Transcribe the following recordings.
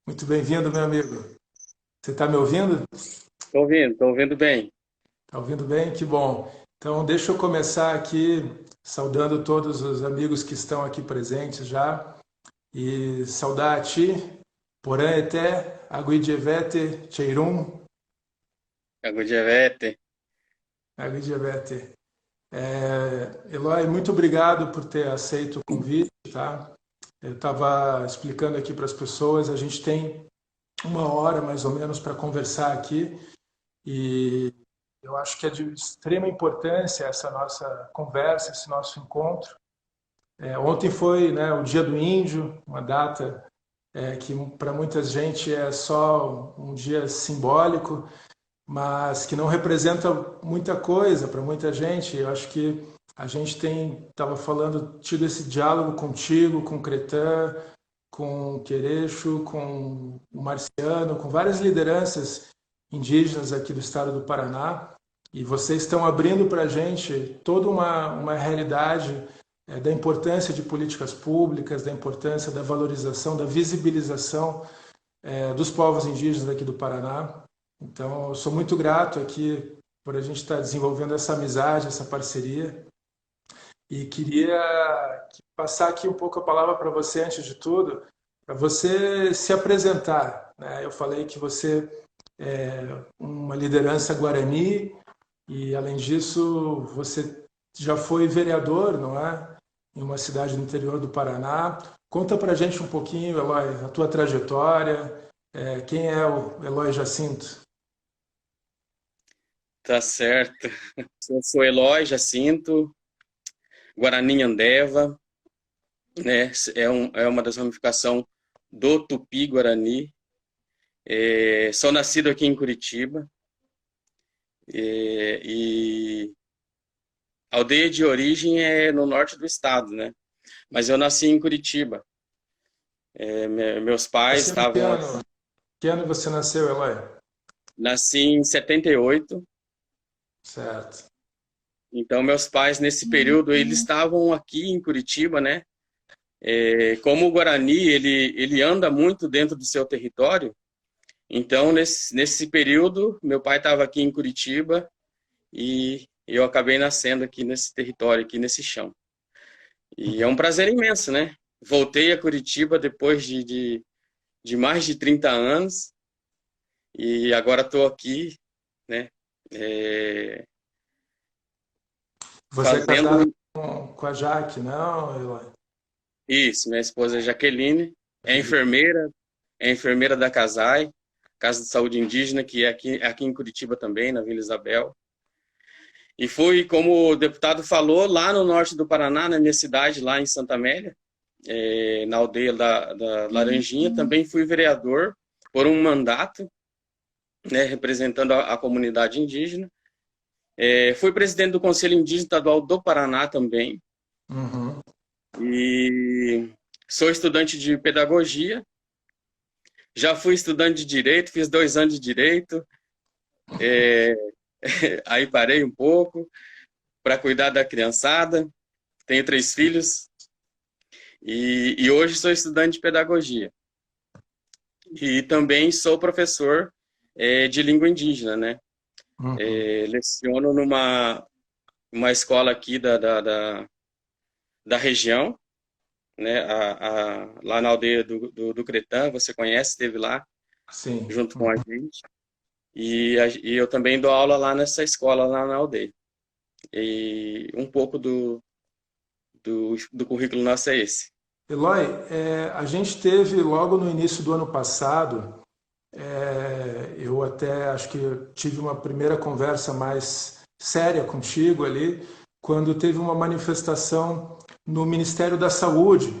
Muito bem-vindo, meu amigo. Você está me ouvindo? Tô ouvindo bem. Está ouvindo bem? Que bom. Então, deixa eu começar aqui saudando todos os amigos que estão aqui presentes já e saudar a ti, Porã Eté, Aguidjevete, Cheirum, Agudjevete. Aguidjevete. Eloy, muito obrigado por ter aceito o convite, tá? Eu estava explicando aqui para as pessoas, a gente tem uma hora mais ou menos para conversar aqui. E eu acho que é de extrema importância essa nossa conversa, esse nosso encontro. Ontem foi, né, o Dia do Índio, uma data que para muita gente é só um dia simbólico, mas que não representa muita coisa para muita gente. Eu acho que a gente estava falando, tido esse diálogo contigo, com o Cretan, com o Quereixo, com o Marciano, com várias lideranças indígenas aqui do estado do Paraná. E vocês estão abrindo para a gente toda uma realidade da importância de políticas públicas, da importância da valorização, da visibilização dos povos indígenas aqui do Paraná. Então, eu sou muito grato aqui por a gente estar desenvolvendo essa amizade, essa parceria. E queria passar aqui um pouco a palavra para você, antes de tudo, para você se apresentar, né? Eu falei que você é uma liderança guarani e, além disso, você já foi vereador, não é? Em uma cidade do interior do Paraná. Conta para a gente um pouquinho, Eloy, a tua trajetória, quem é o Eloy Jacinto? Tá certo. Eu sou Eloy Jacinto, Guarani Andeva, né? É uma das ramificações do Tupi-Guarani. Sou nascido aqui em Curitiba. E a aldeia de origem é no norte do estado, né? Mas eu nasci em Curitiba. Meus pais Nasceu em que estavam aqui. ano? Que ano você nasceu, Eloy? Nasci em 78. Certo. Então, meus pais, nesse período, eles estavam aqui em Curitiba, né? Como o Guarani ele anda muito dentro do seu território, então nesse período meu pai estava aqui em Curitiba e eu acabei nascendo aqui nesse território, aqui nesse chão. E é um prazer imenso, né? Voltei a Curitiba depois de mais de 30 anos e agora estou aqui, né? É, Você é casado fazendo com a Jaque, não, Eloy? isso. Minha esposa é Jaqueline, é enfermeira da CASAI, Casa de Saúde Indígena, que é aqui em Curitiba também, na Vila Isabel. E fui, como o deputado falou, lá no norte do Paraná, na minha cidade, lá em Santa Amélia, na aldeia da Laranjinha. Também fui vereador por um mandato, né, representando a comunidade indígena. Fui presidente do Conselho Indígena Estadual do Paraná também. Uhum. E sou estudante de pedagogia. Já fui estudante de direito, fiz 2 anos de direito. É, aí parei um pouco para cuidar da criançada. Tenho 3 filhos e hoje sou estudante de pedagogia. E também sou professor de língua indígena, né? Uhum. Leciono uma escola aqui da região, né? Lá na aldeia do Cretã, você conhece, esteve lá Sim. junto com a gente. E eu também dou aula lá nessa escola, lá na aldeia. E um pouco do currículo nosso é esse. Eloy, a gente teve logo no início do ano passado, eu até acho que eu tive uma primeira conversa mais séria contigo ali, quando teve uma manifestação no Ministério da Saúde,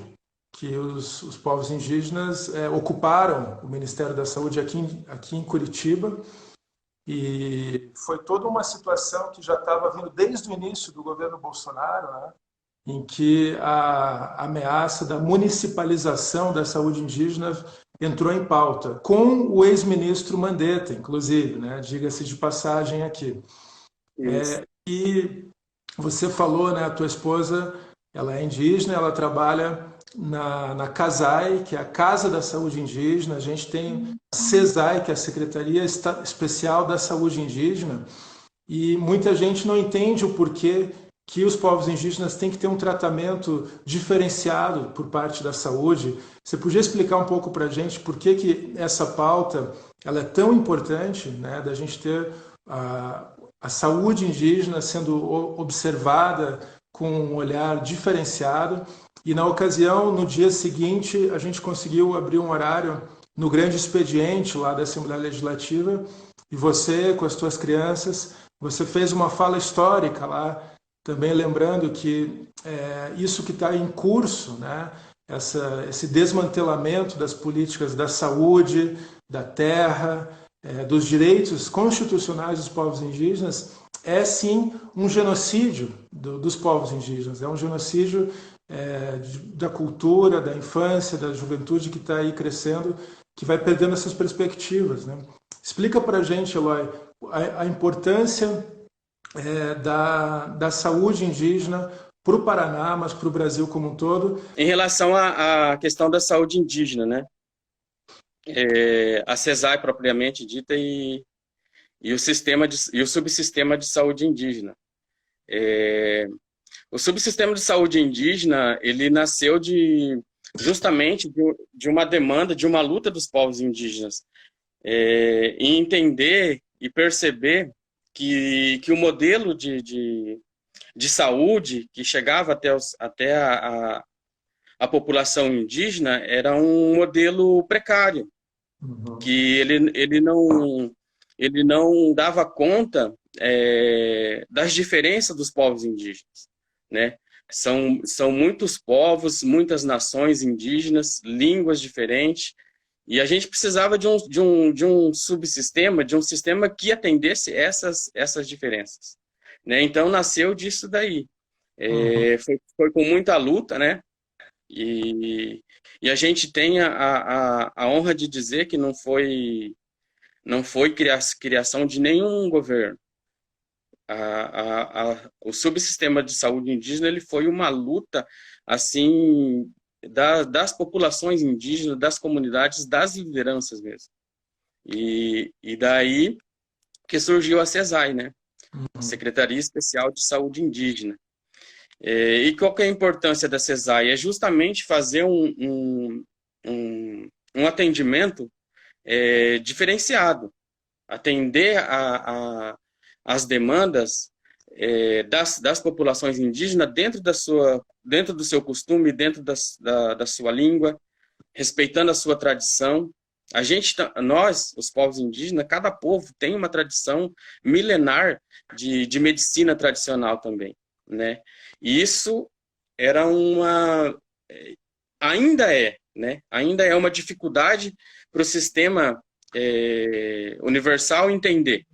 que os povos indígenas ocuparam o Ministério da Saúde aqui em Curitiba, e foi toda uma situação que já estava vindo desde o início do governo Bolsonaro, né? Em que a ameaça da municipalização da saúde indígena entrou em pauta, com o ex-ministro Mandetta, inclusive, né? Diga-se de passagem aqui. Isso. E você falou, né? A tua esposa, ela é indígena, ela trabalha na CASAI, que é a Casa da Saúde Indígena, a gente tem a CESAI, que é a Secretaria Especial da Saúde Indígena, e muita gente não entende o porquê que os povos indígenas têm que ter um tratamento diferenciado por parte da saúde. Você podia explicar um pouco para a gente por que essa pauta ela é tão importante, né, da gente ter a saúde indígena sendo observada com um olhar diferenciado. E na ocasião, no dia seguinte, a gente conseguiu abrir um horário no grande expediente lá da Assembleia Legislativa, e você, com as suas crianças, você fez uma fala histórica lá, também lembrando que isso que está em curso, né, esse desmantelamento das políticas da saúde, da terra, dos direitos constitucionais dos povos indígenas, é sim um genocídio dos povos indígenas, é um genocídio da cultura, da infância, da juventude que está aí crescendo, que vai perdendo essas perspectivas, né? Explica para a gente, Eloy, a importância da saúde indígena para o Paraná, mas para o Brasil como um todo. Em relação à questão da saúde indígena, né? A CESAI propriamente dita e o subsistema de saúde indígena. O subsistema de saúde indígena, ele nasceu justamente de uma demanda, de uma luta dos povos indígenas, em entender e perceber que o modelo de saúde que chegava até a população indígena era um modelo precário, que ele não dava conta das diferenças dos povos indígenas, né? São muitos povos, muitas nações indígenas, línguas diferentes, e a gente precisava de um subsistema, de um sistema que atendesse essas diferenças, né? Então nasceu disso daí. Foi com muita luta, né? E a gente tem a honra de dizer que não foi criação de nenhum governo. O subsistema de saúde indígena ele foi uma luta assim das populações indígenas, das comunidades, das lideranças mesmo. E daí que surgiu a CESAI, né? Secretaria Especial de Saúde Indígena. E qual que é a importância da CESAI? É justamente fazer um atendimento diferenciado, atender as demandas das populações indígenas dentro do seu costume, dentro da sua língua, respeitando a sua tradição. Nós, os povos indígenas, cada povo tem uma tradição milenar de medicina tradicional também, né? E isso ainda é, né? Ainda é uma dificuldade para o sistema universal entender,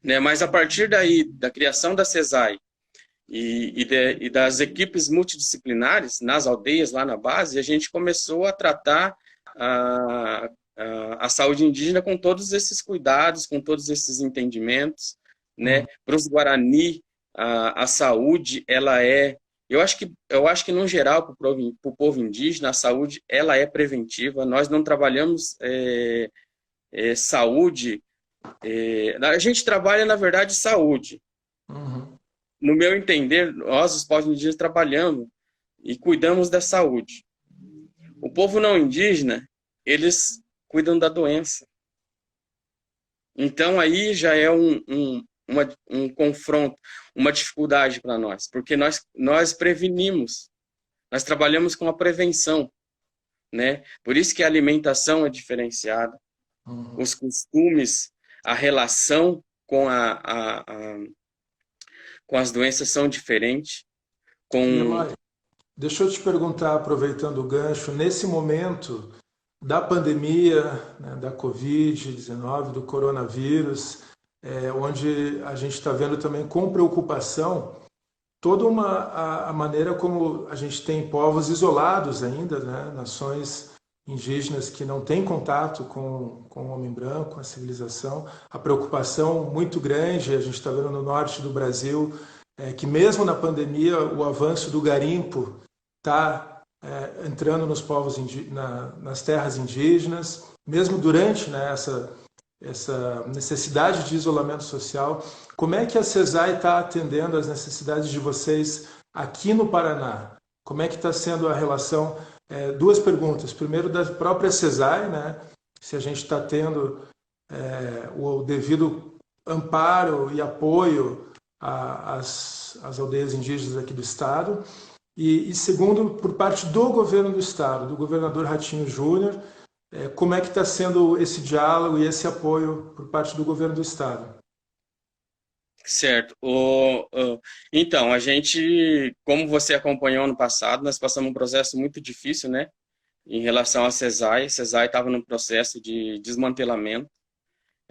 né? Mas a partir daí, da criação da CESAI e das equipes multidisciplinares nas aldeias, lá na base, a gente começou a tratar a saúde indígena com todos esses cuidados, com todos esses entendimentos, né? Para os Guarani, a saúde, ela eu acho que no geral, para o povo indígena, a saúde, ela é preventiva. Nós não trabalhamos saúde, a gente trabalha, na verdade, saúde. No meu entender, nós, os povos indígenas, trabalhamos e cuidamos da saúde. O povo não indígena, eles cuidam da doença. Então, aí já é um confronto, uma dificuldade para nós, porque nós prevenimos, nós trabalhamos com a prevenção, né? Por isso que a alimentação é diferenciada, os costumes, a relação com as doenças são diferentes. Deixa eu te perguntar, aproveitando o gancho, nesse momento da pandemia, né, da Covid-19, do coronavírus, onde a gente está vendo também com preocupação toda a maneira como a gente tem povos isolados ainda, né, nações indígenas que não têm contato com o homem branco, com a civilização, a preocupação muito grande, a gente está vendo no norte do Brasil, que mesmo na pandemia o avanço do garimpo está entrando nos povos nas terras indígenas, mesmo durante, né, essa necessidade de isolamento social. Como é que a CESAI está atendendo às necessidades de vocês aqui no Paraná? Como é que está sendo a relação? Duas perguntas. Primeiro, da própria CESAI, né? Se a gente está tendo o devido amparo e apoio às aldeias indígenas aqui do Estado. E segundo, por parte do governo do Estado, do governador Ratinho Júnior, como é que está sendo esse diálogo e esse apoio por parte do governo do Estado? Certo. Então, a gente, como você acompanhou no passado, nós passamos um processo muito difícil, né? Em relação à CESAI. A CESAI estava num processo de desmantelamento.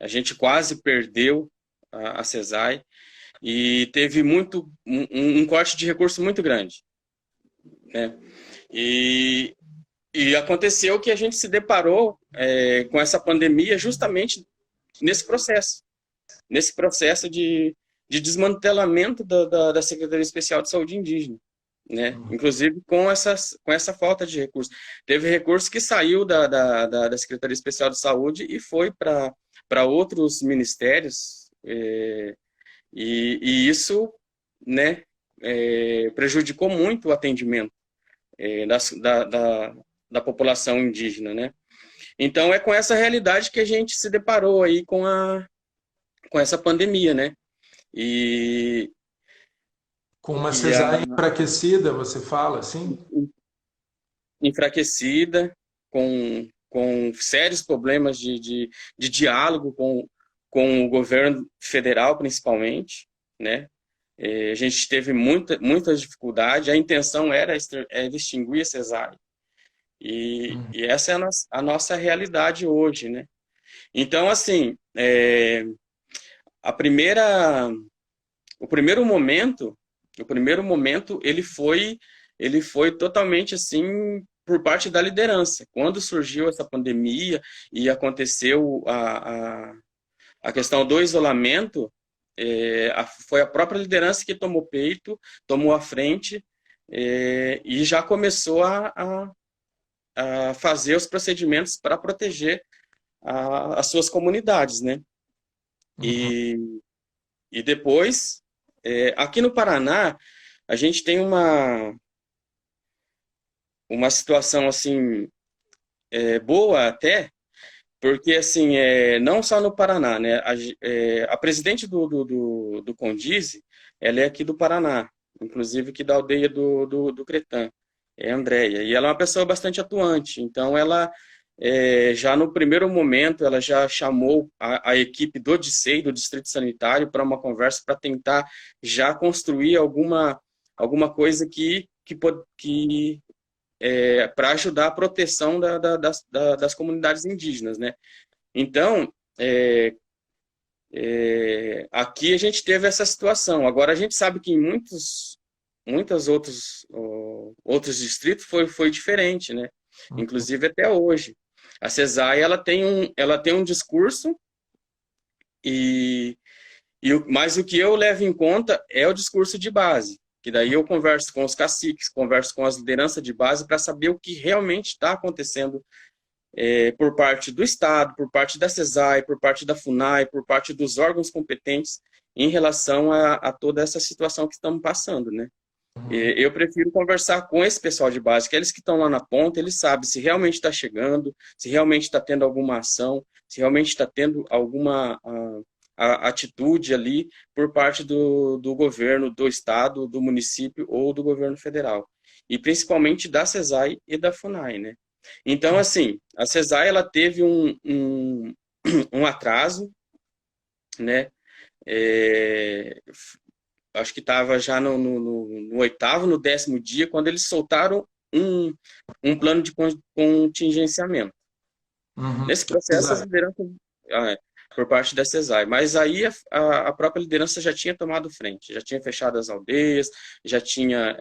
A gente quase perdeu a CESAI e teve um corte de recurso muito grande, né? E aconteceu que a gente se deparou com essa pandemia justamente nesse processo de desmantelamento da Secretaria Especial de Saúde Indígena, né? Inclusive com essa falta de recursos. Teve recurso que saiu da Secretaria Especial de Saúde e foi para outros ministérios, e isso, né, prejudicou muito o atendimento da população indígena, né? Então é com essa realidade que a gente se deparou aí com essa pandemia, né? Com uma CESAI enfraquecida, você fala assim? Enfraquecida, com sérios problemas de diálogo com o governo federal, principalmente, né? A gente teve muita dificuldade. A intenção era extinguir a CESAI. E essa é a nossa realidade hoje, né? Então, assim, o primeiro momento, ele foi totalmente assim por parte da liderança. Quando surgiu essa pandemia e aconteceu a questão do isolamento, foi a própria liderança que tomou peito, tomou a frente, e já começou a fazer os procedimentos para proteger as suas comunidades, né? E depois, aqui no Paraná, a gente tem uma situação assim boa até, porque assim, não só no Paraná, né? A presidente do Condise, ela é aqui do Paraná, inclusive aqui da aldeia do Cretã, é a Andréia, e ela é uma pessoa bastante atuante. Então ela, já no primeiro momento, ela já chamou a equipe do DICEI, do Distrito Sanitário, para uma conversa para tentar já construir alguma coisa para ajudar a proteção das comunidades indígenas, né? Então, aqui a gente teve essa situação. Agora, a gente sabe que em muitos outros distritos foi diferente, né? Inclusive até hoje. A CESAI, ela tem um discurso, mas o que eu levo em conta é o discurso de base, que daí eu converso com os caciques, converso com as lideranças de base para saber o que realmente está acontecendo por parte do Estado, por parte da CESAI, por parte da FUNAI, por parte dos órgãos competentes em relação a toda essa situação que estamos passando, né? Eu prefiro conversar com esse pessoal de base, que eles que estão lá na ponta, eles sabem se realmente está chegando, se realmente está tendo alguma ação, se realmente está tendo alguma atitude ali por parte do governo, do estado, do município ou do governo federal. E principalmente da CESAI e da FUNAI, né? Então, assim, a CESAI, ela teve um atraso, né? Acho que estava já no 8º, no 10º dia, quando eles soltaram um plano de contingenciamento. Nesse processo, as lideranças, por parte da CESAI, mas aí a própria liderança já tinha tomado frente, já tinha fechado as aldeias, já tinha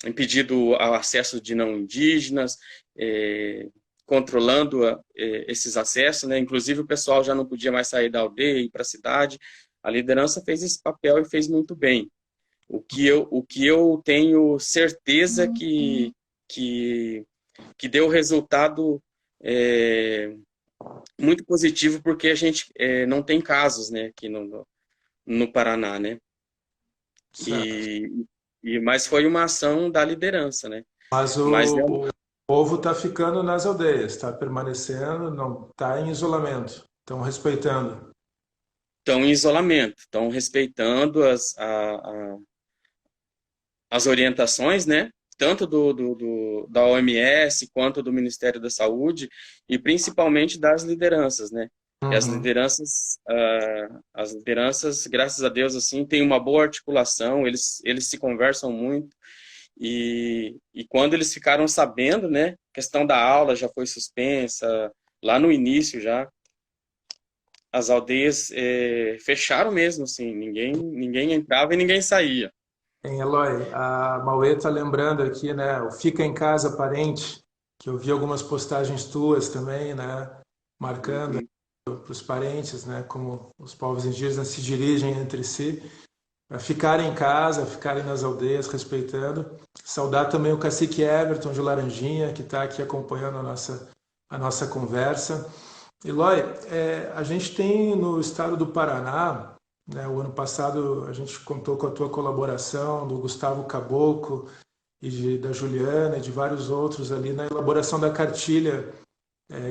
impedido o acesso de não indígenas, controlando esses acessos, né? Inclusive o pessoal já não podia mais sair da aldeia e ir para a cidade. A liderança fez esse papel e fez muito bem. o que eu tenho certeza que deu resultado muito positivo, porque a gente não tem casos, né, aqui no Paraná, né? Mas foi uma ação da liderança, né? Mas Mas o povo está ficando nas aldeias, está permanecendo, não está em isolamento, estão respeitando. estão em isolamento, estão respeitando as orientações, né? Tanto da OMS quanto do Ministério da Saúde e principalmente das lideranças, né? E Uhum. as lideranças, graças a Deus, assim, têm uma boa articulação, eles se conversam muito e quando eles ficaram sabendo, né? A questão da aula já foi suspensa, lá no início já, as aldeias fecharam mesmo, assim, ninguém entrava e ninguém saía. Em Eloy, a Mauê está lembrando aqui, né? O Fica em Casa Parente, que eu vi algumas postagens tuas também, né? Marcando Uhum. para os parentes, né? Como os povos indígenas se dirigem entre si, para ficarem em casa, ficarem nas aldeias, respeitando. Saudar também o cacique Everton de Laranjinha, que está aqui acompanhando a nossa conversa. Eloy, a gente tem no estado do Paraná, né, o ano passado a gente contou com a tua colaboração, do Gustavo Caboclo da Juliana e de vários outros ali na elaboração da cartilha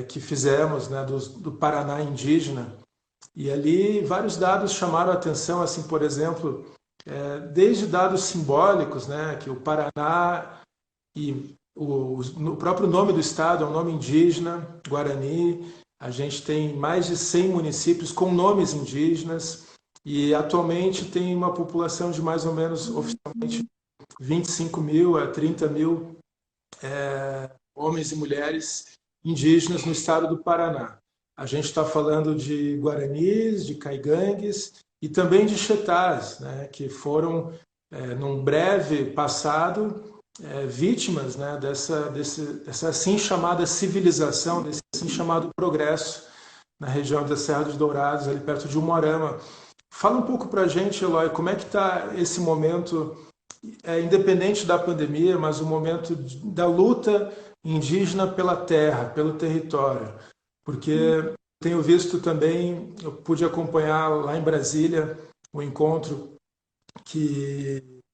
que fizemos, né, do Paraná indígena. E ali vários dados chamaram a atenção, assim, por exemplo, desde dados simbólicos, né, que o Paraná e o próprio nome do estado é um nome indígena, Guarani. A gente tem mais de 100 municípios com nomes indígenas e atualmente tem uma população de mais ou menos, oficialmente, 25 mil a 30 mil homens e mulheres indígenas no estado do Paraná. A gente está falando de guaranis, de caigangues e também de chetás, né, que foram, num breve passado, vítimas, né, dessa assim chamada civilização, desse assim chamado progresso na região da Serra dos Dourados, ali perto de Umuarama. Fala um pouco para a gente, Eloy, como é que está esse momento, independente da pandemia, mas o momento da luta indígena pela terra, pelo território. Porque tenho visto também, eu pude acompanhar lá em Brasília o encontro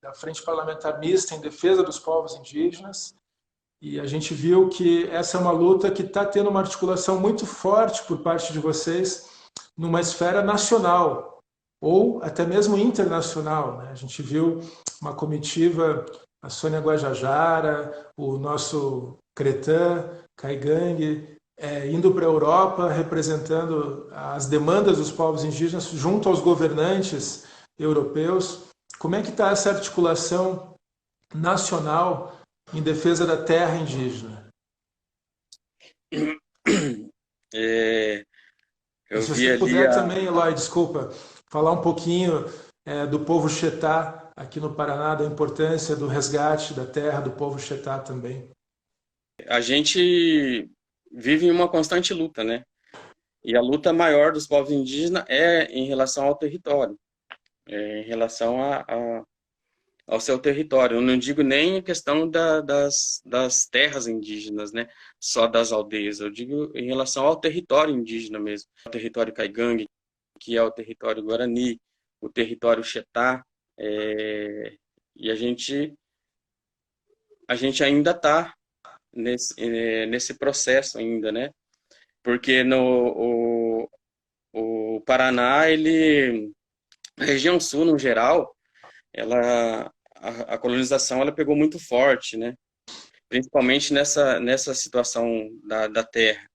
da Frente Parlamentar Mista em Defesa dos Povos Indígenas, e a gente viu que essa é uma luta que está tendo uma articulação muito forte por parte de vocês numa esfera nacional ou até mesmo internacional, né? A gente viu uma comitiva, a Sônia Guajajara, o nosso Cretan, Caigangue, indo para a Europa representando as demandas dos povos indígenas junto aos governantes europeus. Como é que está essa articulação nacional em defesa da terra indígena? É, E eu se vi você ali puder também, Eloy, desculpa, falar um pouquinho do povo Xetá aqui no Paraná, da importância do resgate da terra do povo Xetá também. a gente vive em uma constante luta, né? E a luta maior dos povos indígenas é em relação ao território, em relação ao seu território. Eu não digo nem a questão das terras indígenas, né? Só das aldeias. Eu digo em relação ao território indígena mesmo. O território Caigangue, que é o território Guarani, o território Xetá. E a gente ainda está nesse processo ainda, né? Porque o Paraná, a região sul, no geral, a colonização ela pegou muito forte, né? Principalmente nessa situação da terra.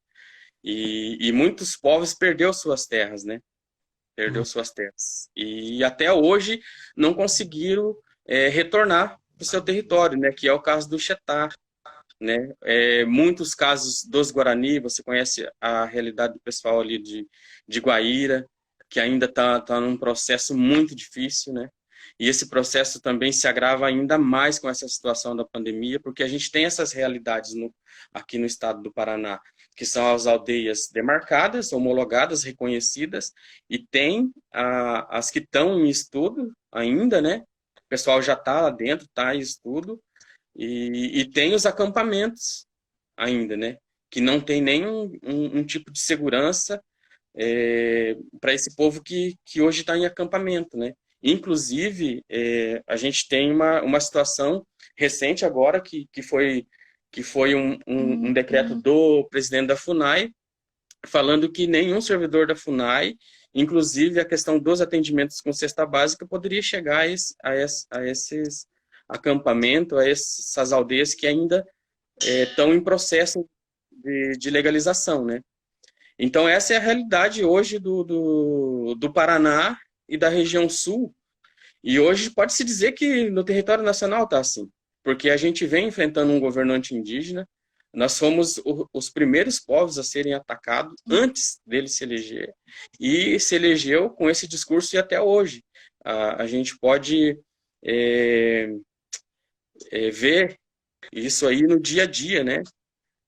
E muitos povos perdeu suas terras, né? Perdeu suas terras. E até hoje não conseguiram retornar para o seu território, né? Que é o caso do Xetá, né? Muitos casos dos Guarani, você conhece a realidade do pessoal ali de Guaíra, que ainda tá num processo muito difícil, né? E esse processo também se agrava ainda mais com essa situação da pandemia, porque a gente tem essas realidades aqui no estado do Paraná, que são as aldeias demarcadas, homologadas, reconhecidas, e tem as que estão em estudo ainda, né? pessoal já está lá dentro, está em estudo, e tem os acampamentos ainda, né? Que não tem nenhum um tipo de segurança para esse povo que hoje está em acampamento, né? Inclusive, a gente tem uma situação recente agora que foi um decreto do presidente da FUNAI falando que nenhum servidor da FUNAI, inclusive a questão dos atendimentos com cesta básica, poderia chegar a esses acampamentos, a essas aldeias que ainda estão em processo de legalização, né? Então, essa é a realidade hoje do Paraná e da região sul. E hoje pode-se dizer que no território nacional está assim, porque a gente vem enfrentando um governante indígena, nós fomos os primeiros povos a serem atacados antes dele se eleger, e se elegeu com esse discurso e até hoje. A gente pode ver isso aí no dia a dia, né?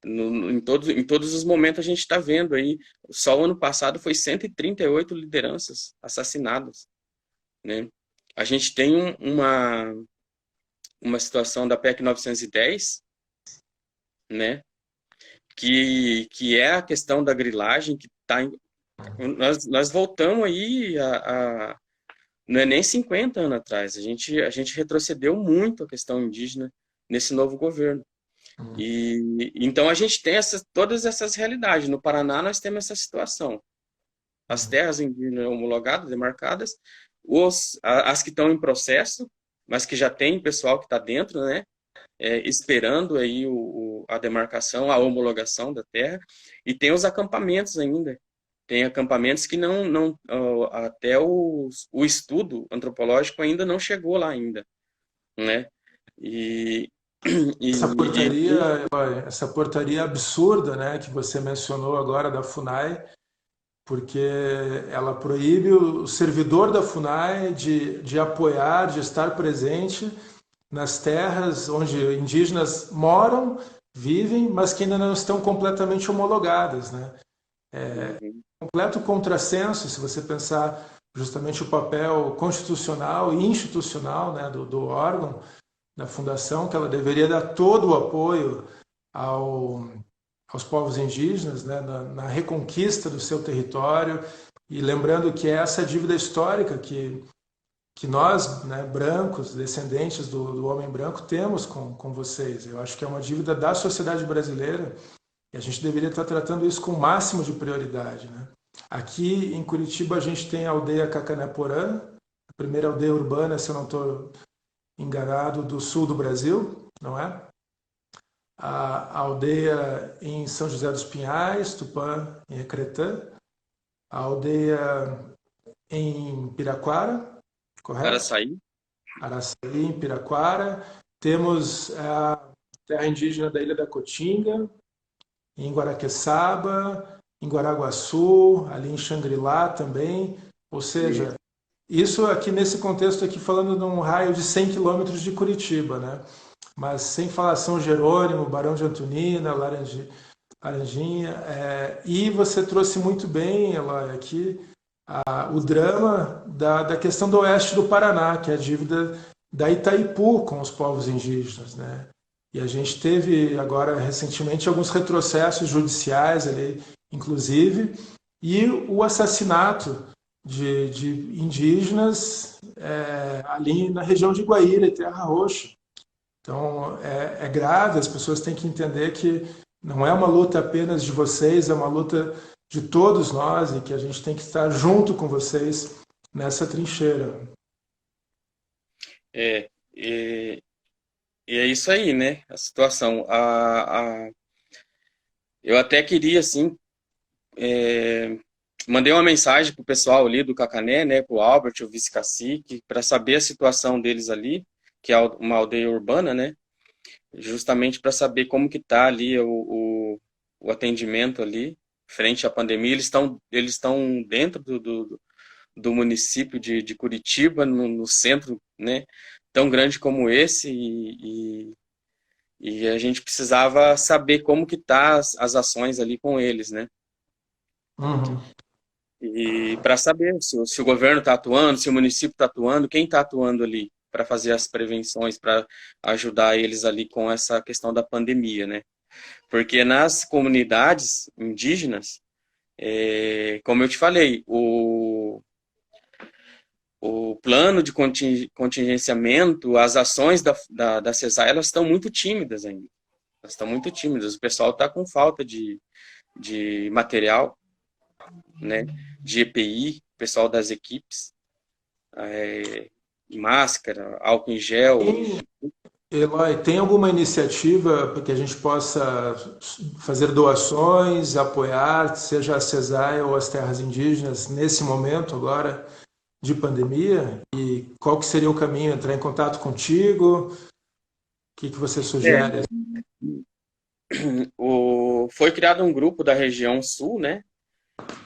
Em todos os momentos a gente está vendo aí. Só o ano passado foi 138 lideranças assassinadas, né? A gente tem uma situação da PEC 910, né? Que é a questão da grilagem, que tá nós voltamos aí não é nem 50 anos atrás, a gente retrocedeu muito a questão indígena nesse novo governo. E então a gente tem todas essas realidades. No Paraná nós temos essa situação. As terras indígenas homologadas, demarcadas, as que estão em processo, mas que já tem pessoal que está dentro, né? Esperando aí a demarcação, a homologação da terra, e tem os acampamentos ainda. Tem acampamentos que até o estudo antropológico ainda não chegou lá ainda, né? Essa portaria absurda, né, que você mencionou agora da FUNAI, porque ela proíbe o servidor da FUNAI de apoiar, de estar presente nas terras onde indígenas moram, vivem, mas que ainda não estão completamente homologadas, né? Completo contrassenso, se você pensar justamente o papel constitucional e institucional, né, do órgão, da fundação, que ela deveria dar todo o apoio aos povos indígenas, né, na reconquista do seu território, e lembrando que é essa dívida histórica que nós, né, brancos, descendentes do homem branco, temos com vocês. Eu acho que é uma dívida da sociedade brasileira e a gente deveria estar tratando isso com o máximo de prioridade, né? Aqui em Curitiba a gente tem a aldeia Cacané-Porã, a primeira aldeia urbana, se eu não estou enganado, do sul do Brasil, não é? A aldeia em São José dos Pinhais, Tupã, em Recretã, a aldeia em Piraquara, correto? Araçaí. Araçaí, em Piraquara. Temos a terra indígena da Ilha da Cotinga, em Guaraqueçaba, em Guaraguaçu, ali em Xangri-Lá também. Ou seja, isso aqui nesse contexto aqui falando num raio de 100 quilômetros de Curitiba, né? Mas sem falar São Jerônimo, Barão de Antonina, Laranjinha. E você trouxe muito bem, Eloy, aqui o drama da questão do oeste do Paraná, que é a dívida da Itaipu com os povos indígenas, né? E a gente teve agora recentemente alguns retrocessos judiciais ali, inclusive, e o assassinato de indígenas ali na região de Guaíra e Terra Roxa. Então é grave, as pessoas têm que entender que não é uma luta apenas de vocês, é uma luta de todos nós e que a gente tem que estar junto com vocês nessa trincheira. E é isso aí, né? A situação. Eu até queria, assim, mandei uma mensagem pro pessoal ali do Cacané, né? Pro Albert, o vice-cacique, para saber a situação deles ali, que é uma aldeia urbana, né? Justamente para saber como que tá ali o atendimento ali, frente à pandemia. Eles estão dentro do município de Curitiba, no centro, né? Tão grande como esse, e a gente precisava saber como que tá as ações ali com eles, né? E para saber se o governo está atuando, se o município está atuando, quem está atuando ali, para fazer as prevenções, para ajudar eles ali com essa questão da pandemia, né? Porque nas comunidades indígenas, como eu te falei, o plano de contingenciamento, as ações da CESAI, elas estão muito tímidas ainda. Elas estão muito tímidas. O pessoal está com falta de material, né, de EPI, pessoal das equipes, máscara, álcool em gel. Eloy, tem alguma iniciativa para que a gente possa fazer doações, apoiar, seja a CESAI ou as terras indígenas, nesse momento agora de pandemia? E qual que seria o caminho? Entrar em contato contigo? O que você sugere? Foi criado um grupo da região sul, né?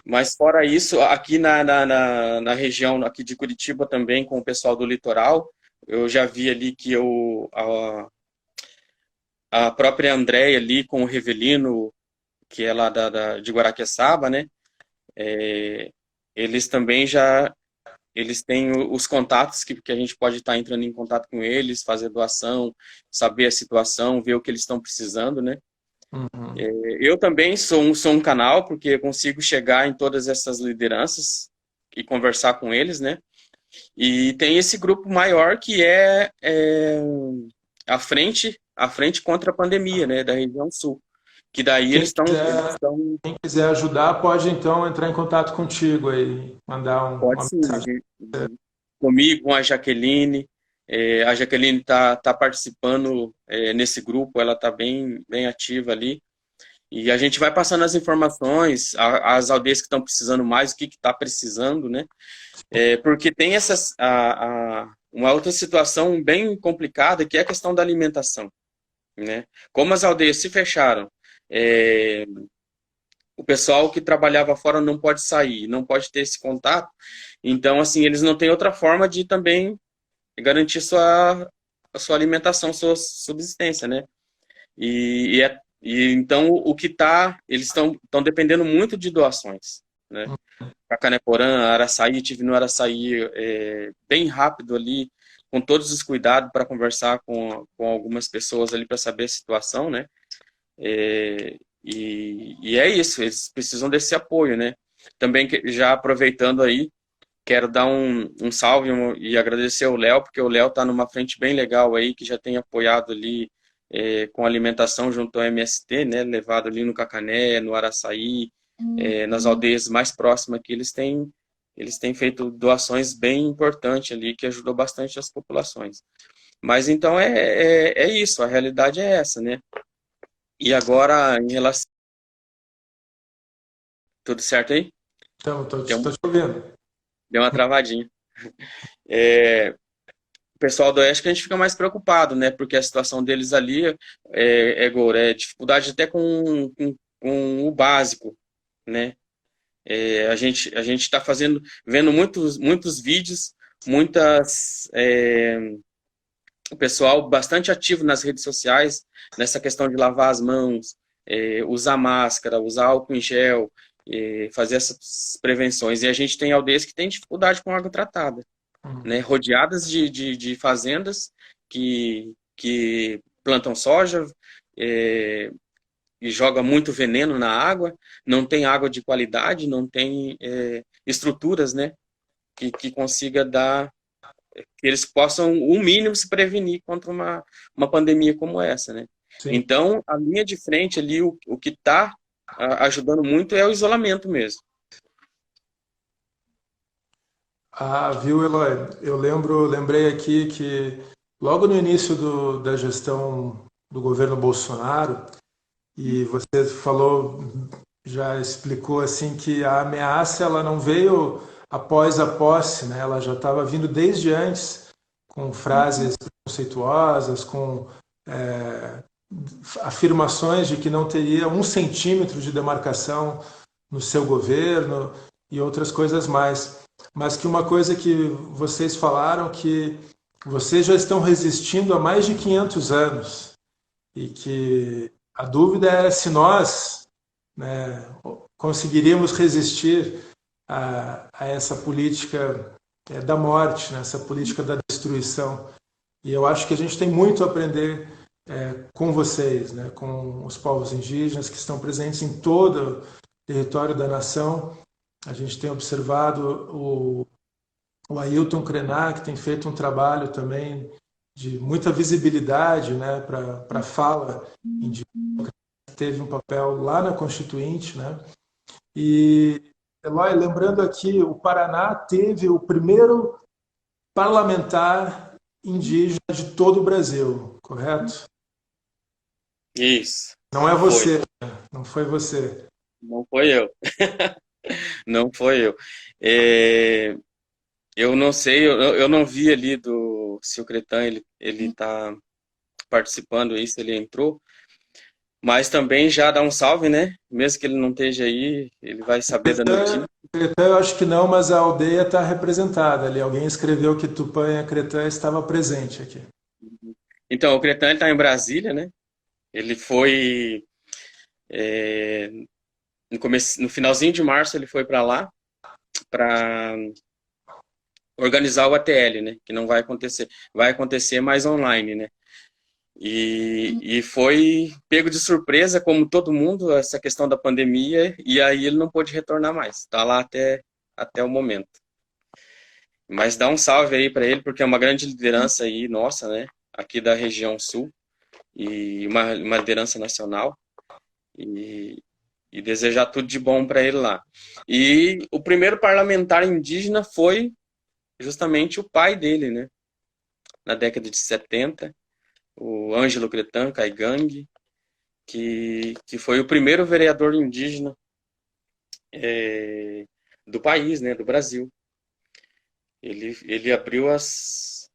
Mas fora isso, aqui na região aqui de Curitiba também, com o pessoal do litoral, eu já vi ali que a própria Andréia ali com o Revelino, que é lá de Guaraqueçaba, né? Eles também eles têm os contatos que a gente pode estar entrando em contato com eles, fazer doação, saber a situação, ver o que eles estão precisando, né? Uhum. Eu também sou um canal, porque eu consigo chegar em todas essas lideranças e conversar com eles, né? E tem esse grupo maior que é a frente contra a pandemia, né, da região sul. Que daí Quem eles estão... Quem quiser ajudar, pode então entrar em contato contigo aí, mandar Pode uma sim, mensagem. comigo, com a Jaqueline. A Jaqueline tá participando nesse grupo, ela está bem ativa ali. E a gente vai passando as informações, as aldeias que estão precisando mais, o que está precisando, né? Porque tem uma outra situação bem complicada, que é a questão da alimentação, né? Como as aldeias se fecharam, o pessoal que trabalhava fora não pode sair, não pode ter esse contato, então, assim, eles não têm outra forma de também garantir a sua alimentação, sua subsistência, né? E então eles estão dependendo muito de doações, né? Cacaneporã, Araçaí, tive no Araçaí bem rápido ali, com todos os cuidados para conversar com algumas pessoas ali para saber a situação, né? E é isso, eles precisam desse apoio, né? Também já aproveitando aí, quero dar um salve e agradecer ao Léo, porque o Léo está numa frente bem legal aí, que já tem apoiado ali com alimentação junto ao MST, né? Levado ali no Cacané, no Araçaí, nas aldeias mais próximas que eles têm feito doações bem importantes ali, que ajudou bastante as populações. Mas então é isso, a realidade é essa, né? E agora, em relação... Tudo certo aí? Então, estou te ouvindo. Deu uma travadinha. O pessoal do Oeste que a gente fica mais preocupado, né? Porque a situação deles ali é dificuldade até com o básico, né? A gente está vendo muitos vídeos, o pessoal bastante ativo nas redes sociais, nessa questão de lavar as mãos, usar máscara, usar álcool em gel, fazer essas prevenções. E a gente tem aldeias que têm dificuldade com água tratada, né? Rodeadas de fazendas que plantam soja, e joga muito veneno na água, não tem água de qualidade, não tem estruturas, né, que consiga dar, que eles possam, o mínimo, se prevenir contra uma pandemia como essa, né? Sim. Então, a linha de frente ali, o que está ajudando muito é o isolamento mesmo. Viu, Eloy? Eu lembrei aqui que logo no início da gestão do governo Bolsonaro, e você já explicou assim que a ameaça ela não veio após a posse, né? Ela já estava vindo desde antes, com frases conceituosas, com afirmações de que não teria 1 centímetro de demarcação no seu governo e outras coisas mais. Mas que uma coisa que vocês falaram, que vocês já estão resistindo há mais de 500 anos e que a dúvida é se nós, né, conseguiríamos resistir a essa política da morte, né, essa política da destruição destruição. E eu acho que a gente tem muito a aprender com vocês, né, com os povos indígenas que estão presentes em todo o território da nação. A gente tem observado o Ailton Krenak, que tem feito um trabalho também de muita visibilidade, né, para a fala indígena, que teve um papel lá na Constituinte, né? E, Eloy, lembrando aqui, o Paraná teve o primeiro parlamentar indígena de todo o Brasil, correto? Isso. Não é você, não foi você. Não foi eu. Não foi eu. É, eu não sei, eu não vi ali se o Cretan ele tá participando aí, se ele entrou, mas também já dá um salve, né? Mesmo que ele não esteja aí, ele vai saber da notícia. Cretan eu acho que não, mas a aldeia está representada ali. Alguém escreveu que Tupã e Cretan estava presente aqui. Então, o Cretan está em Brasília, né? Ele foi no finalzinho de março ele foi para lá para organizar o ATL, né? Que não vai acontecer, vai acontecer mais online, né? E foi pego de surpresa, como todo mundo, essa questão da pandemia, e aí ele não pôde retornar mais. Está lá até o momento. Mas dá um salve aí para ele, porque é uma grande liderança aí nossa, né? Aqui da região sul, e uma liderança nacional. E desejar tudo de bom para ele lá. E o primeiro parlamentar indígena foi justamente o pai dele, né? Na década de 70, o Ângelo Cretan Caigangue, que foi o primeiro vereador indígena do país, né? Do Brasil. Ele abriu as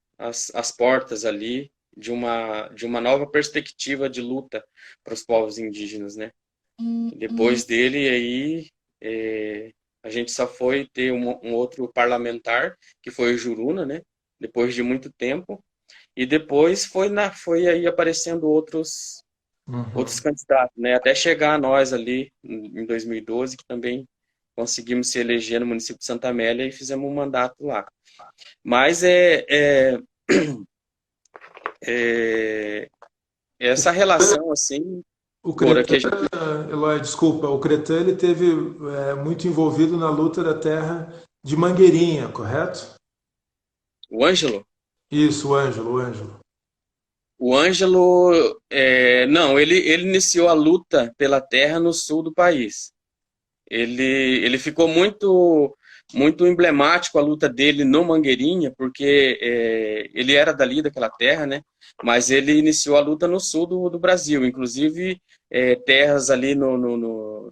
portas ali de uma nova perspectiva de luta para os povos indígenas, né? Depois dele, aí, a gente só foi ter um outro parlamentar, que foi o Juruna, né? Depois de muito tempo. E depois foi aí aparecendo outros candidatos, né? Até chegar a nós ali, em 2012, que também conseguimos se eleger no município de Santa Amélia e fizemos um mandato lá. Mas essa relação, assim... O Cretan, Eloy, desculpa, o Cretan ele teve muito envolvido na luta da terra de Mangueirinha, correto? O Ângelo? Isso, o Ângelo. O Ângelo, não, ele iniciou a luta pela terra no sul do país. Ele ficou muito emblemático a luta dele no Mangueirinha, porque ele era dali daquela terra, né? Mas ele iniciou a luta no sul do Brasil, inclusive terras ali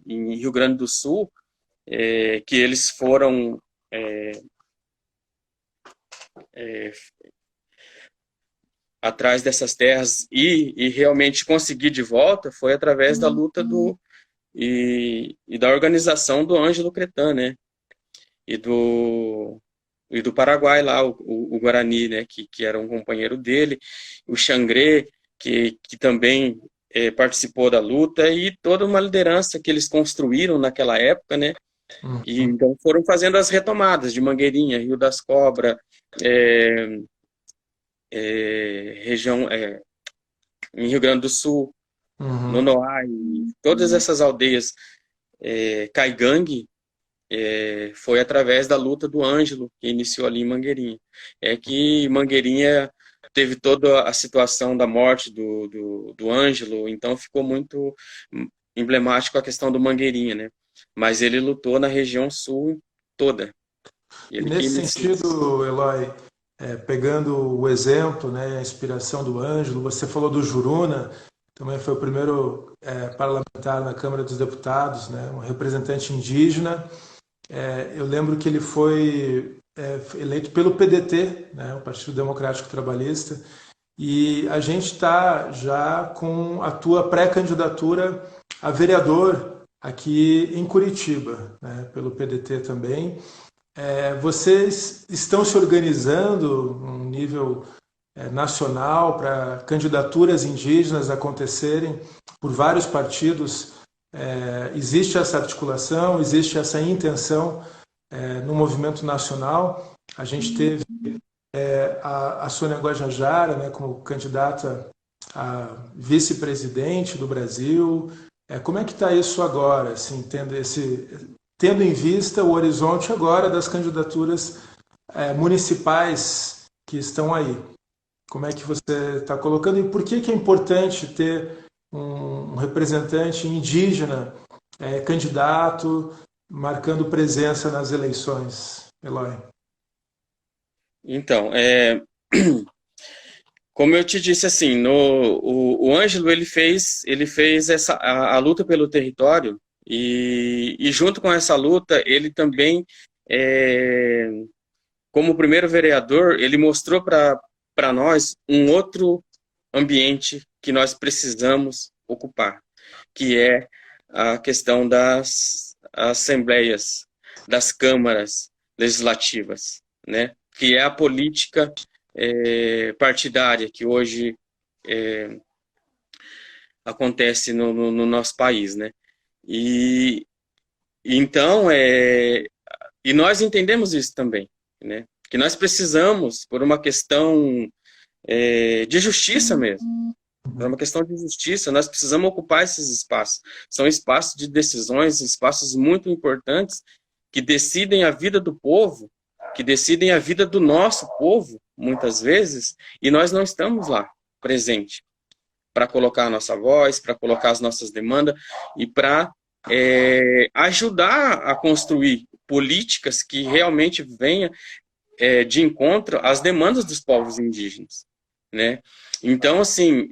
em Rio Grande do Sul, que eles foram atrás dessas terras e realmente conseguir de volta foi através da luta e da organização do Ângelo Cretan, né? E do Paraguai lá, o Guarani, né? Que era um companheiro dele, o Xangré, que também participou da luta, e toda uma liderança que eles construíram naquela época, né? E então foram fazendo as retomadas de Mangueirinha, Rio das Cobras, região em Rio Grande do Sul, Nonoai, todas essas aldeias, Caigangue, foi através da luta do Ângelo, que iniciou ali em Mangueirinha. É que Mangueirinha teve toda a situação da morte do Ângelo, então ficou muito emblemático a questão do Mangueirinha, né? Mas ele lutou na região sul toda. E nesse sentido, Eloy, pegando o exemplo, né, a inspiração do Ângelo, você falou do Juruna, também foi o primeiro parlamentar na Câmara dos Deputados, né, um representante indígena. Eu lembro que ele foi eleito pelo PDT, né, o Partido Democrático Trabalhista, e a gente está já com a tua pré-candidatura a vereador aqui em Curitiba, né, pelo PDT também. Vocês estão se organizando num nível nacional para candidaturas indígenas acontecerem por vários partidos? Existe essa articulação, existe essa intenção no movimento nacional? A gente teve a Sônia Guajajara, né, como candidata a vice-presidente do Brasil. Como é que está isso agora, assim, tendo em vista o horizonte agora das candidaturas municipais que estão aí? Como é que você está colocando e por que é importante ter um representante indígena candidato marcando presença nas eleições, Eloy? Então, como eu te disse, assim, o Ângelo ele fez a luta pelo território e junto com essa luta ele também, como primeiro vereador, ele mostrou para nós um outro ambiente que nós precisamos ocupar, que é a questão das assembleias, das câmaras legislativas, né? Que é a política partidária que hoje acontece no nosso país, né? E então e nós entendemos isso também, né? Que nós precisamos, por uma questão de justiça mesmo, por uma questão de justiça, nós precisamos ocupar esses espaços. São espaços de decisões, espaços muito importantes que decidem a vida do povo, que decidem a vida do nosso povo, muitas vezes, e nós não estamos lá presente para colocar a nossa voz, para colocar as nossas demandas e para ajudar a construir políticas que realmente venham de encontro às demandas dos povos indígenas, né? Então, assim,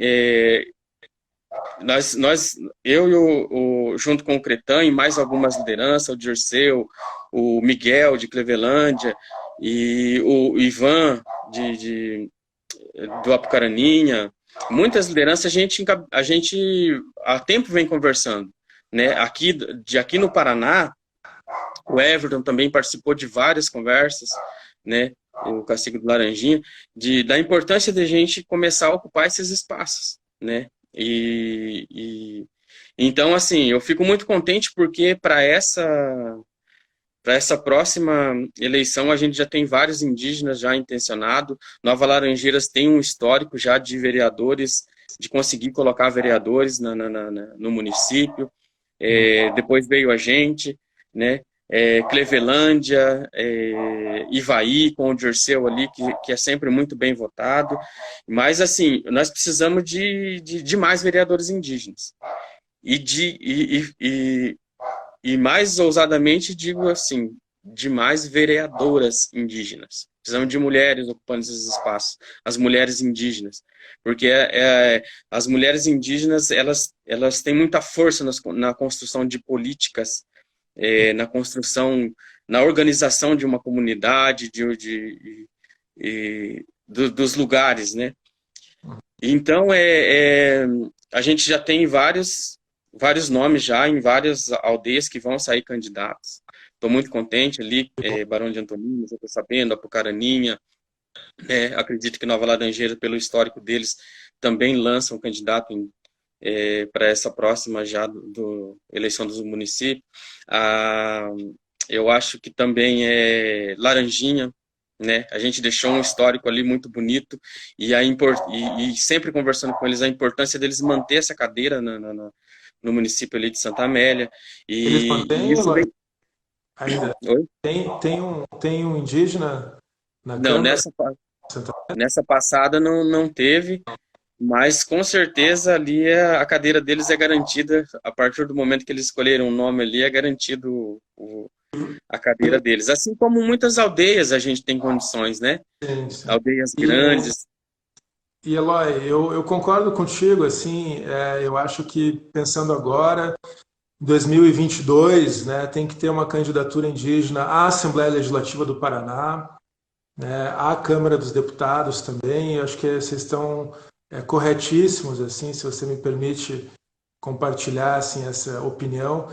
eu junto com o Cretan e mais algumas lideranças, o Dirceu, o Miguel de Clevelândia e o Ivan do Apucaraninha, muitas lideranças a gente há tempo vem conversando, né? Aqui no Paraná, o Everton também participou de várias conversas, né? O Cacique do Laranjinha, da importância de a gente começar a ocupar esses espaços, né? Então, assim, eu fico muito contente porque para essa próxima eleição a gente já tem vários indígenas já intencionados. Nova Laranjeiras tem um histórico já de vereadores, de conseguir colocar vereadores no município. Depois veio a gente, né? Clevelândia, Ivaí, com o Dirceu ali, que é sempre muito bem votado. Mas, assim, nós precisamos de mais vereadores indígenas. E mais ousadamente digo assim, de mais vereadoras indígenas. Precisamos de mulheres ocupando esses espaços, as mulheres indígenas. Porque as mulheres indígenas, elas têm muita força na construção de políticas, na construção, na organização de uma comunidade, dos lugares, né? Então, a gente já tem vários nomes já em várias aldeias que vão sair candidatos. Estou muito contente ali, Barão de Antonina, eu estou sabendo, Apucaraninha, acredito que Nova Laranjeira, pelo histórico deles, também lança um candidato para essa próxima já eleição do município. Eu acho que também Laranjinha, né? A gente deixou um histórico ali muito bonito e sempre conversando com eles a importância deles manter essa cadeira no município ali de Santa Amélia. Eles mantêm, isso Eloy? Ainda? Oi? Tem um indígena na Não, Câmara de Santa nessa passada não teve, mas com certeza ali a cadeira deles é garantida, a partir do momento que eles escolheram o nome ali, é garantido a cadeira deles. Assim como muitas aldeias a gente tem condições, né? Sim, sim. Aldeias grandes. E Eloy, eu concordo contigo, assim, eu acho que pensando agora, em 2022, né, tem que ter uma candidatura indígena à Assembleia Legislativa do Paraná, né, à Câmara dos Deputados também. Eu acho que vocês estão corretíssimos, assim, se você me permite compartilhar assim, essa opinião,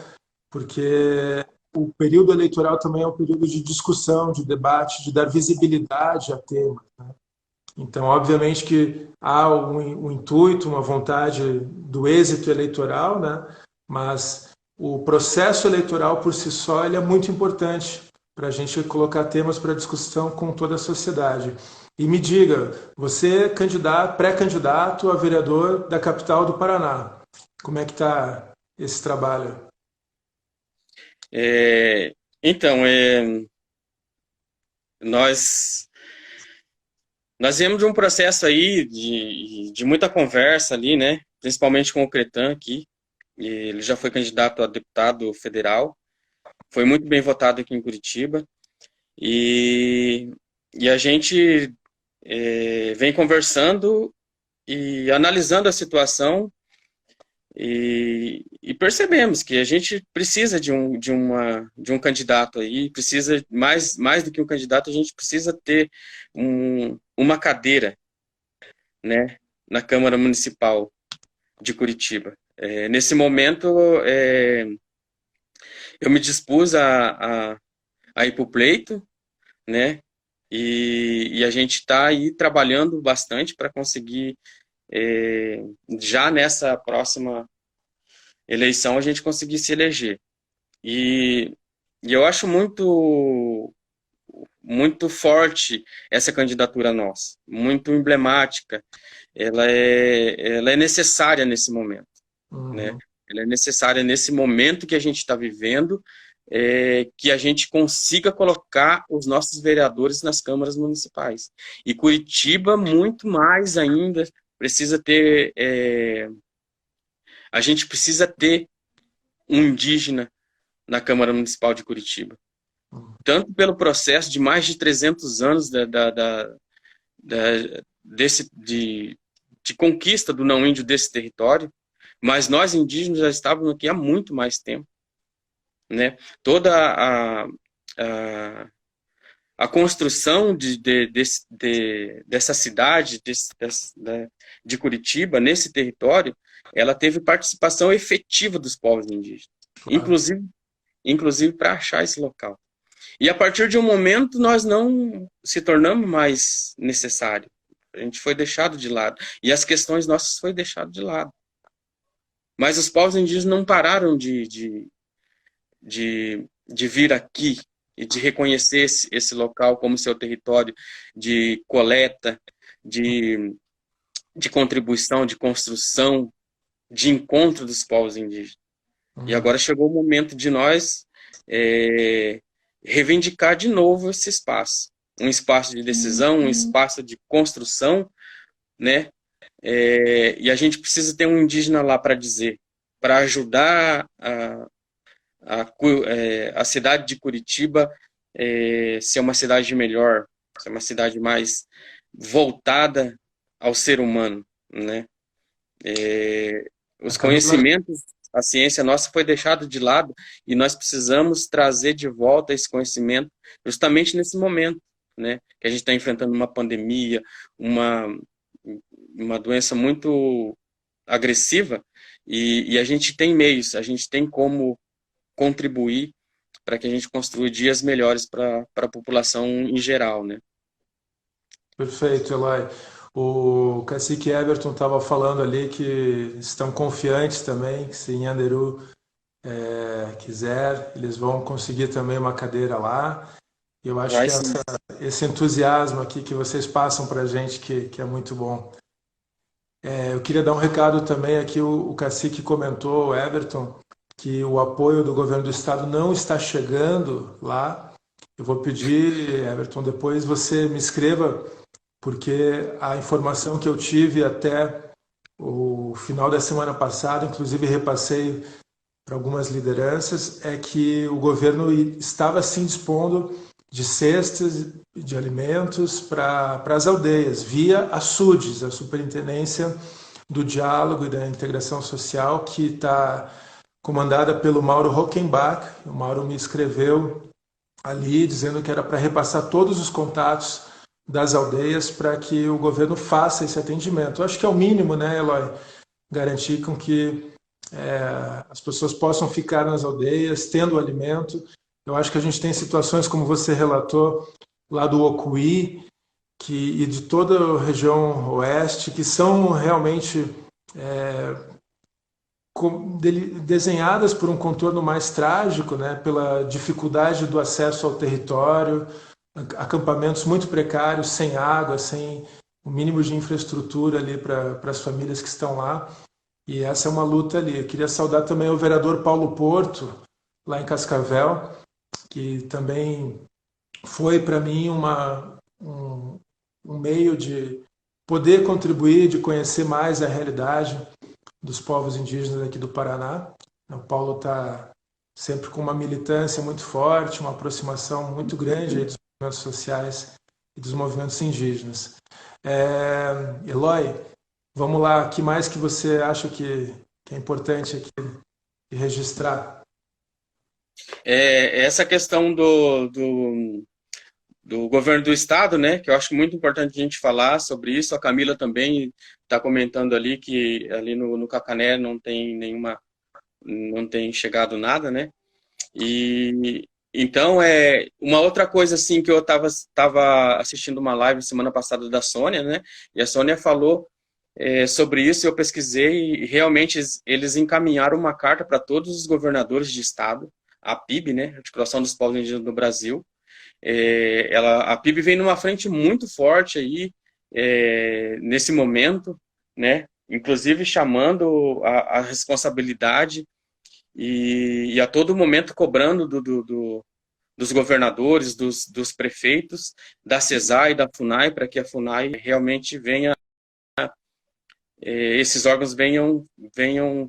porque o período eleitoral também é um período de discussão, de debate, de dar visibilidade a temas, né? Então, obviamente que há um intuito, uma vontade do êxito eleitoral, né? Mas o processo eleitoral por si só ele é muito importante para a gente colocar temas para discussão com toda a sociedade. E me diga, você é pré-candidato a vereador da capital do Paraná. Como é que está esse trabalho? É, então, nós, nós viemos de um processo aí de muita conversa ali, né? Principalmente com o Cretan aqui. E ele já foi candidato a deputado federal. Foi muito bem votado aqui em Curitiba. E, e a gente vem conversando e analisando a situação e percebemos que a gente precisa de um candidato aí, precisa, mais do que um candidato, a gente precisa ter uma cadeira, né, na Câmara Municipal de Curitiba. Nesse momento, eu me dispus a ir para o pleito, né, e a gente está aí trabalhando bastante para conseguir, já nessa próxima eleição, a gente conseguir se eleger. E, e eu acho muito forte essa candidatura nossa, muito emblemática. Ela é necessária nesse momento, né? Uhum. Ela é necessária nesse momento que a gente está vivendo, que a gente consiga colocar os nossos vereadores nas câmaras municipais. E Curitiba, muito mais ainda, precisa ter... a gente precisa ter um indígena na Câmara Municipal de Curitiba. Tanto pelo processo de mais de 300 anos de conquista do não-índio desse território, mas nós indígenas já estávamos aqui há muito mais tempo, né? Toda a construção dessa cidade, de Curitiba, nesse território, ela teve participação efetiva dos povos indígenas, Claro. inclusive para achar esse local. E a partir de um momento nós não se tornamos mais necessário. A gente foi deixado de lado. E as questões nossas foi deixado de lado. Mas os povos indígenas não pararam de vir aqui e de reconhecer esse local como seu território de coleta, de contribuição, de construção, de encontro dos povos indígenas. E Uhum. agora chegou o momento de nós reivindicar de novo esse espaço. Um espaço de decisão, um espaço de construção, né? E a gente precisa ter um indígena lá para dizer, para ajudar a cidade de Curitiba ser uma cidade melhor, ser uma cidade mais voltada ao ser humano, né? A Os Camila, conhecimentos, a ciência nossa foi deixada de lado e nós precisamos trazer de volta esse conhecimento justamente nesse momento, né? Que a gente está enfrentando uma pandemia, uma doença muito agressiva e a gente tem meios, a gente tem como contribuir para que a gente construa dias melhores para a população em geral, né? perfeito, Eloy. O cacique Everton estava falando ali que estão confiantes também, que se Nhanderu quiser, eles vão conseguir também uma cadeira lá. Eu acho Vai que sim. esse entusiasmo aqui que vocês passam para a gente, que é muito bom. Eu queria dar um recado também aqui, o cacique comentou, o Everton, que o apoio do governo do estado não está chegando lá. Eu vou pedir, Everton, depois você me escreva, porque a informação que eu tive até o final da semana passada, inclusive repassei para algumas lideranças, é que o governo estava sim dispondo de cestas de alimentos para as aldeias, via a SUDES, a Superintendência do Diálogo e da Integração Social, que está comandada pelo Mauro Hockenbach. O Mauro me escreveu ali dizendo que era para repassar todos os contatos das aldeias para que o governo faça esse atendimento. Eu acho que é o mínimo, né, Eloy? Garantir com que as pessoas possam ficar nas aldeias, tendo o alimento. Eu acho que a gente tem situações, como você relatou, lá do Ocuí, e de toda a região oeste, que são realmente desenhadas por um contorno mais trágico, né, pela dificuldade do acesso ao território, acampamentos muito precários, sem água, sem o mínimo de infraestrutura ali para as famílias que estão lá. E essa é uma luta ali. Eu queria saudar também o vereador Paulo Porto, lá em Cascavel, que também foi para mim um meio de poder contribuir, de conhecer mais a realidade dos povos indígenas aqui do Paraná. O Paulo está sempre com uma militância muito forte, uma aproximação muito grande aí dos movimentos sociais e dos movimentos indígenas. Eloy, vamos lá, o que mais que você acha que é importante aqui registrar? Essa questão do governo do estado, né, que eu acho muito importante a gente falar sobre isso. A Camila também está comentando ali que ali no Cacané não tem chegado nada, né? E então uma outra coisa assim que eu estava assistindo uma live semana passada da Sônia, né? E a Sônia falou sobre isso. Eu pesquisei e realmente eles encaminharam uma carta para todos os governadores de estado, a PIB, né? Articulação dos Povos Indígenas do Brasil. A PIB vem numa frente muito forte aí nesse momento, né? Inclusive chamando a responsabilidade e a todo momento cobrando dos governadores, dos prefeitos, da CESAI e da FUNAI, para que a FUNAI realmente venha, esses órgãos venham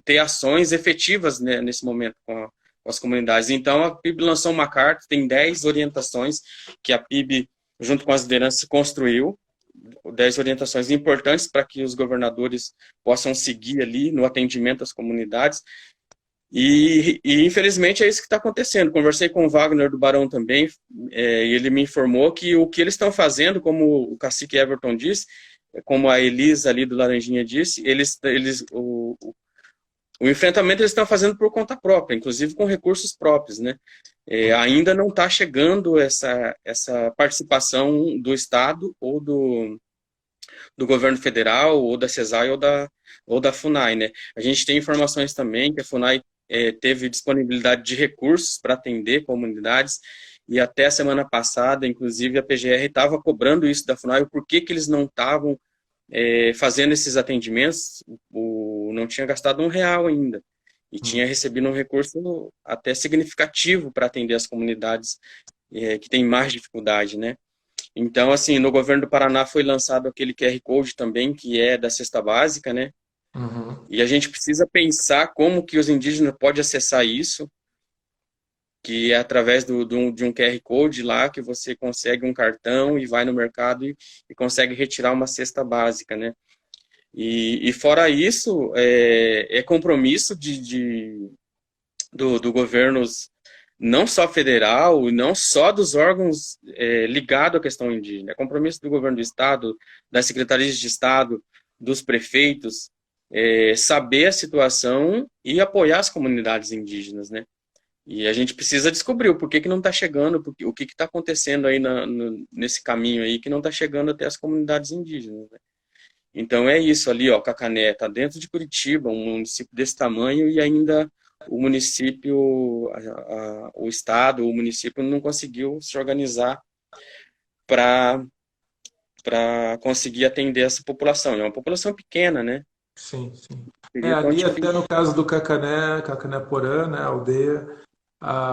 ter ações efetivas, né, nesse momento com as comunidades. Então, a PIB lançou uma carta, tem 10 orientações que a PIB, junto com as lideranças, construiu, 10 orientações importantes para que os governadores possam seguir ali no atendimento às comunidades. E infelizmente é isso que está acontecendo. Conversei com o Wagner do Barão também, e ele me informou que o que eles estão fazendo, como o cacique Everton disse, como a Elisa ali do Laranjinha disse, o enfrentamento eles estão fazendo por conta própria, inclusive com recursos próprios, né? Ainda não está chegando essa participação do Estado ou do governo federal, ou da CESAI ou da FUNAI, né? A gente tem informações também que a FUNAI teve disponibilidade de recursos para atender comunidades, e até a semana passada, inclusive, a PGR estava cobrando isso da FUNAI, o porquê que eles não estavam fazendo esses atendimentos. Não tinha gastado R$1 ainda, e tinha recebido um recurso até significativo para atender as comunidades que têm mais dificuldade, né? Então, assim, no governo do Paraná foi lançado aquele QR Code também, que é da cesta básica, né? Uhum. E a gente precisa pensar como que os indígenas podem acessar isso, que é através de um QR Code lá, que você consegue um cartão e vai no mercado e consegue retirar uma cesta básica, né? E fora isso, compromisso do governo, não só federal, não só dos órgãos ligados à questão indígena, é compromisso do governo do estado, das secretarias de estado, dos prefeitos, saber a situação e apoiar as comunidades indígenas, né? E a gente precisa descobrir o porquê que não está chegando, o que está acontecendo aí nesse caminho aí que não está chegando até as comunidades indígenas, né? Então é isso ali, ó, Cacané está dentro de Curitiba, um município desse tamanho, e ainda o município, o estado, o município não conseguiu se organizar para conseguir atender essa população. É uma população pequena, né? Sim, sim. Ali até no caso do Cacané Porã, né, a aldeia,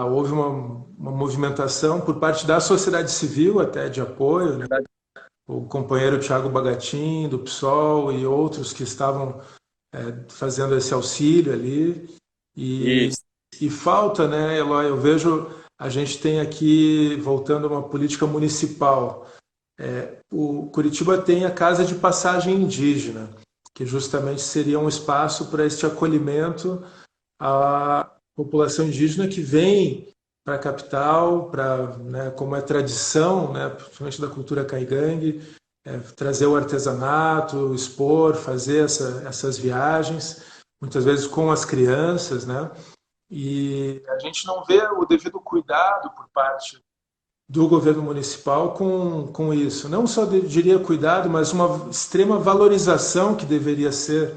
houve uma movimentação por parte da sociedade civil até de apoio, né? O companheiro Tiago Bagatin, do PSOL, e outros que estavam fazendo esse auxílio ali. E falta, né, Eloy, eu vejo, a gente tem aqui, voltando a uma política municipal, o Curitiba tem a Casa de Passagem Indígena, que justamente seria um espaço para este acolhimento à população indígena que vem para a capital, né, como é tradição, né, principalmente da cultura caigangue, trazer o artesanato, expor, fazer essas viagens, muitas vezes com as crianças, né? E a gente não vê o devido cuidado por parte do governo municipal com isso. Não só diria cuidado, mas uma extrema valorização que deveria ser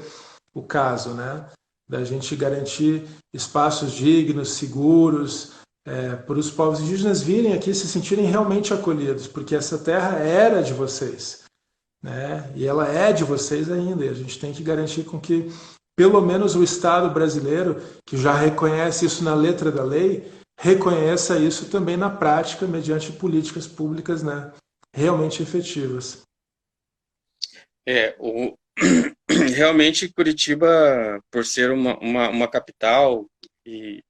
o caso, né? Da gente garantir espaços dignos, seguros, para os povos indígenas virem aqui e se sentirem realmente acolhidos, porque essa terra era de vocês, né? E ela é de vocês ainda, e a gente tem que garantir com que pelo menos o Estado brasileiro, que já reconhece isso na letra da lei, reconheça isso também na prática, mediante políticas públicas, né, realmente efetivas. Realmente Curitiba, por ser uma capital e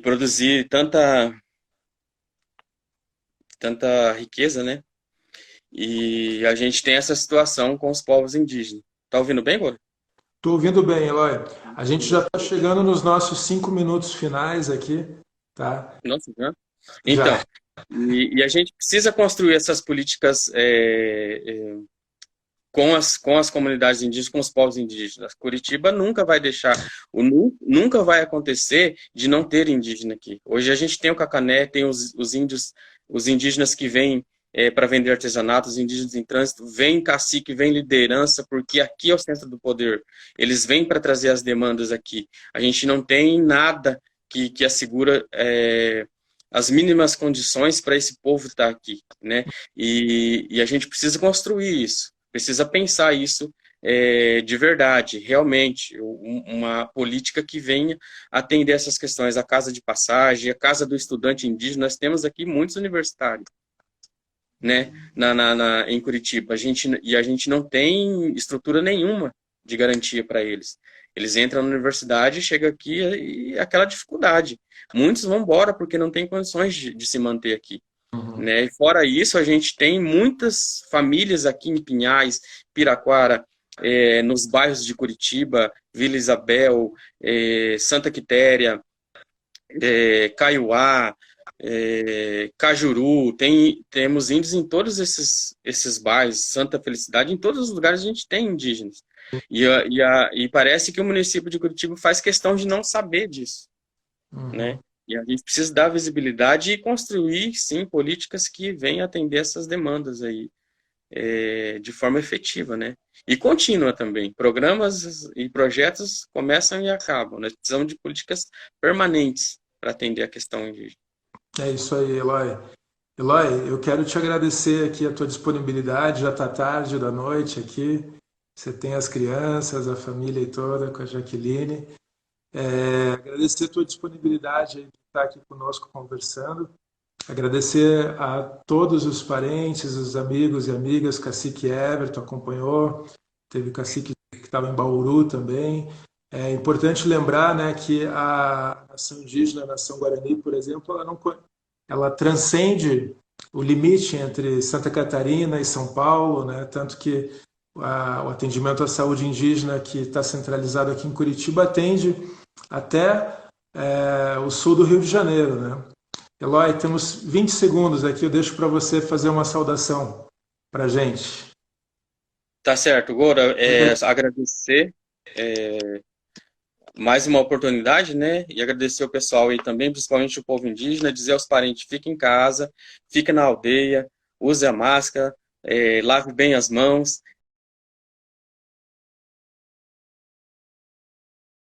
produzir tanta riqueza, né? E a gente tem essa situação com os povos indígenas. Tá ouvindo bem, Goro? Estou ouvindo bem, Eloy. A gente já está chegando nos nossos 5 minutos finais aqui, tá? Nossa, né? Então, Já. e a gente precisa construir essas políticas com as comunidades indígenas, com os povos indígenas. Curitiba nunca vai deixar, nunca vai acontecer de não ter indígena aqui. Hoje a gente tem o Cacané, tem os índios, os indígenas que vêm para vender artesanato, os indígenas em trânsito, vem cacique, vem liderança, porque aqui é o centro do poder. Eles vêm para trazer as demandas aqui. A gente não tem nada que assegura as mínimas condições para esse povo estar aqui, né? E a gente precisa construir isso. Precisa pensar isso de verdade, realmente, uma política que venha atender essas questões. A casa de passagem, a casa do estudante indígena, nós temos aqui muitos universitários, né, em Curitiba. A gente não tem estrutura nenhuma de garantia para eles. Eles entram na universidade, chegam aqui e aquela dificuldade. Muitos vão embora porque não tem condições de se manter aqui. Né? E fora isso, a gente tem muitas famílias aqui em Pinhais, Piraquara, nos bairros de Curitiba, Vila Isabel, Santa Quitéria, Caiuá, Cajuru, temos índios em todos esses bairros, Santa Felicidade, em todos os lugares a gente tem indígenas. E parece que o município de Curitiba faz questão de não saber disso, né? E a gente precisa dar visibilidade e construir, sim, políticas que venham atender essas demandas aí de forma efetiva, né? E contínua também. Programas e projetos começam e acabam. Nós precisamos de políticas permanentes para atender a questão indígena. É isso aí, Eloy. Eloy, eu quero te agradecer aqui a tua disponibilidade, já está tarde da noite aqui. Você tem as crianças, a família e toda com a Jaqueline. Agradecer a tua disponibilidade de estar aqui conosco conversando. Agradecer a todos os parentes, os amigos e amigas. Cacique Everton acompanhou. Teve cacique que estava em Bauru também. É importante lembrar, né, que a nação indígena, a nação Guarani, por exemplo, ela transcende o limite entre Santa Catarina e São Paulo, né, tanto que o atendimento à saúde indígena, que está centralizado aqui em Curitiba, atende até o sul do Rio de Janeiro, né? Eloy, temos 20 segundos aqui, eu deixo para você fazer uma saudação para a gente. Tá certo, Gora, agradecer mais uma oportunidade, né? E agradecer o pessoal aí também, principalmente o povo indígena, dizer aos parentes, fiquem em casa, fiquem na aldeia, use a máscara, lave bem as mãos